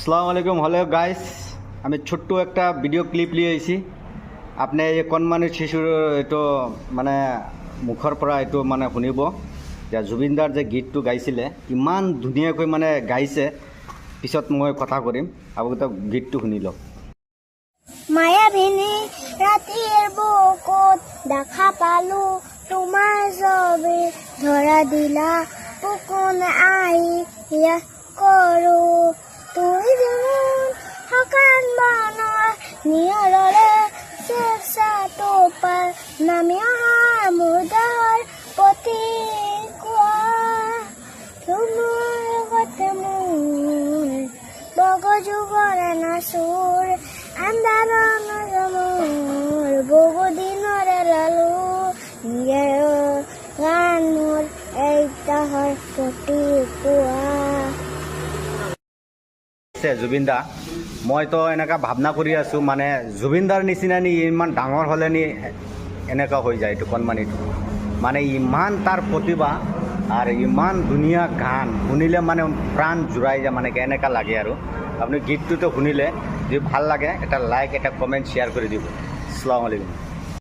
আসসালামু আলাইকুম। Hello guys, আমি ছোট্ট একটা ভিডিও ক্লিপ লিয়ে আইছি। আপনি এই কণমানিৰ শিশুৰ এইটো মানে মুখৰ পৰা এইটো মানে শুনিব যে জুবিনদাৰ যে গীতটো গাইছিলে ইমান ধুনীয়াকৈ মানে গাইছে। পিছত মই কথা কৰিম, আপোনালোকে গীতটো শুনি লওক। মায়াবিনী ৰাতিৰ বুকুত দেখা পালো তোমাৰ ছবি, ধৰা দিলা পুকুন আহি ইয়াত কৰো তুই যেন সকান বনৰ নিয়ৰৰে চেষ্টাটো পাৰ নামি অহা মোৰ দেহৰ প্ৰতি কোৱা তোমাৰ লগতে মোৰ বগজুগৰে নাচোৰ আন্ধাৰৰ নজমৰ বহুদিনৰে লালো নিজৰ গান মোৰ এইটাহৰ প্ৰতি কোৱা। জুবিনদা, মইতো এনেকুৱা ভাৱনা কৰি আছোঁ, মানে জুবিনদাৰ নিচিনা নি ইমান ডাঙৰ হ'লে নি এনেকুৱা হৈ যায় এইটো কণমানিটো। মানে ইমান তাৰ প্ৰতিভা আৰু ইমান ধুনীয়া গান শুনিলে মানে প্ৰাণ জোৰাই যায়, মানে এনেকুৱা লাগে। আৰু আপুনি গীতটোতো শুনিলে যদি ভাল লাগে এটা লাইক, এটা কমেণ্ট, শ্বেয়াৰ কৰি দিব। আসসালামু আলাইকুম।